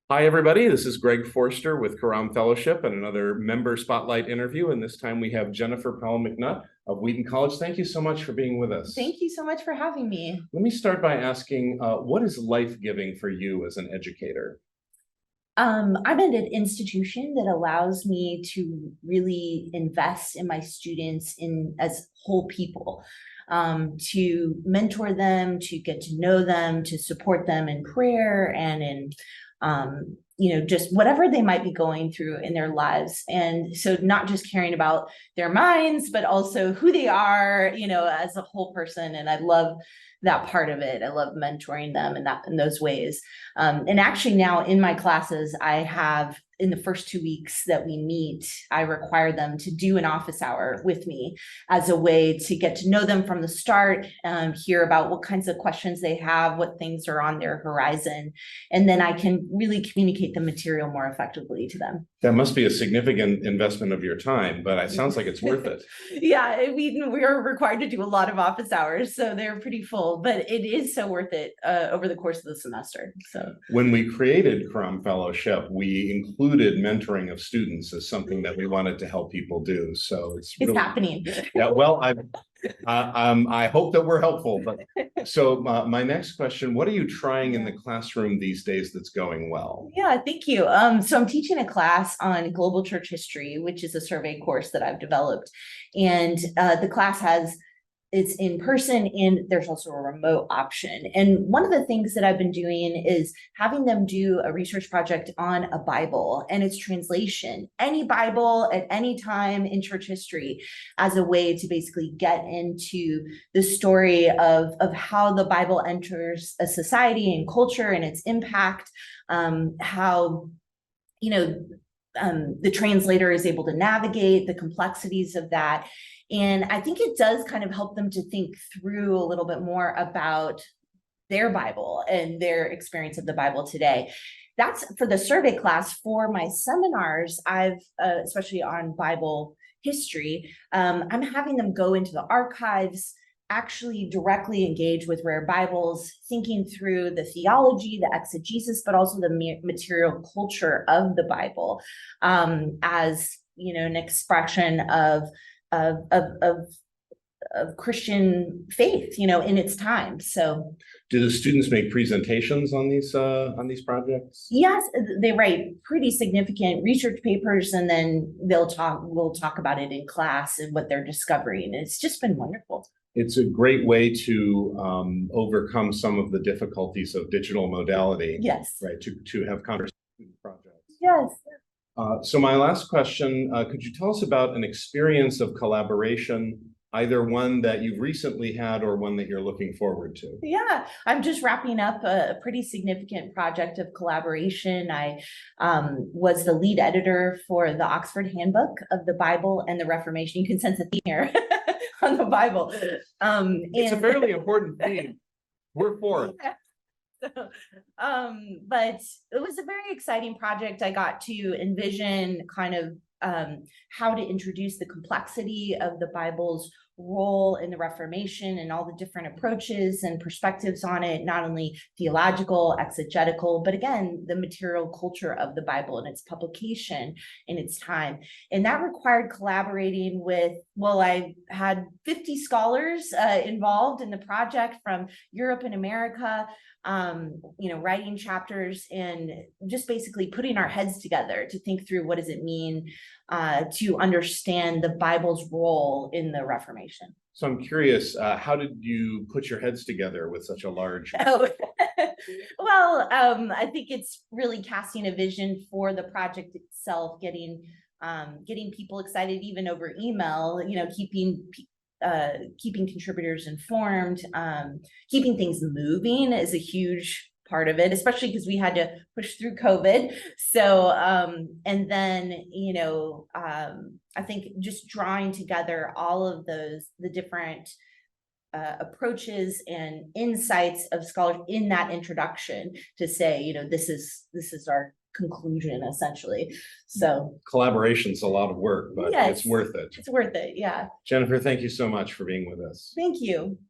Hi, everybody. This is Greg Forster with Karam Fellowship and another member spotlight interview. And this time we have Jennifer Powell McNutt of Wheaton College. Thank you so much for being with us. Thank you so much for having me. Let me start by asking, what is life-giving for you as an educator? I'm at an institution that allows me to really invest in my students as whole people, to mentor them, to get to know them, to support them in prayer and in just whatever they might be going through in their lives. And so not just caring about their minds, but also who they are, as a whole person. And I love that part of it. I love mentoring them in those ways. And actually now in my classes, I have in the first 2 weeks that we meet, I require them to do an office hour with me as a way to get to know them from the start, hear about what kinds of questions they have, what things are on their horizon, and then I can really communicate the material more effectively to them. That must be a significant investment of your time, but it sounds like it's worth it. Yeah, we are required to do a lot of office hours, so they're pretty full, but it is so worth it over the course of the semester. So when we created Karam Fellowship, we included mentoring of students as something that we wanted to help people do. So it's really happening. Yeah, well, I hope that we're helpful. But so my next question: what are you trying in the classroom these days that's going well? Yeah, thank you. So I'm teaching a class on global church history, which is a survey course that I've developed, and the class it's in person and there's also a remote option. And one of the things that I've been doing is having them do a research project on a Bible and its translation, any Bible at any time in church history, as a way to basically get into the story of how the Bible enters a society and culture and its impact, how, the translator is able to navigate the complexities of that. And I think it does kind of help them to think through a little bit more about their Bible and their experience of the Bible today. That's for the survey class. For my seminars, I've, especially on Bible history, I'm having them go into the archives, actually directly engage with rare Bibles, thinking through the theology, the exegesis, but also the material culture of the Bible, as an expression of Christian faith, in its time. So do the students make presentations on these projects? Yes, they write pretty significant research papers, and then we'll talk about it in class and what they're discovering. It's just been wonderful. It's a great way to overcome some of the difficulties of digital modality. Yes. Right, to have conversation projects. Yes. So my last question, could you tell us about an experience of collaboration, either one that you've recently had or one that you're looking forward to? Yeah, I'm just wrapping up a pretty significant project of collaboration. I was the lead editor for the Oxford Handbook of the Bible and the Reformation. You can sense a theme here on the Bible. It's a fairly important theme. We're for it. Yeah. So, but it was a very exciting project. I got to envision kind of how to introduce the complexity of the Bible's role in the Reformation and all the different approaches and perspectives on it, not only theological, exegetical, but again, the material culture of the Bible and its publication in its time. And that required collaborating with, I had 50 scholars involved in the project from Europe and America, writing chapters and just basically putting our heads together to think through what does it mean to understand the Bible's role in the Reformation. So I'm curious, how did you put your heads together with such a large? Oh, I think it's really casting a vision for the project itself, getting people excited even over email, keeping contributors informed, keeping things moving is a huge part of it, especially because we had to push through COVID. So, and then, I think just drawing together all of the different approaches and insights of scholars in that introduction to say, this is our conclusion essentially. So collaboration's a lot of work, but yes, it's worth it. It's worth it. Yeah. Jennifer, thank you so much for being with us. Thank you.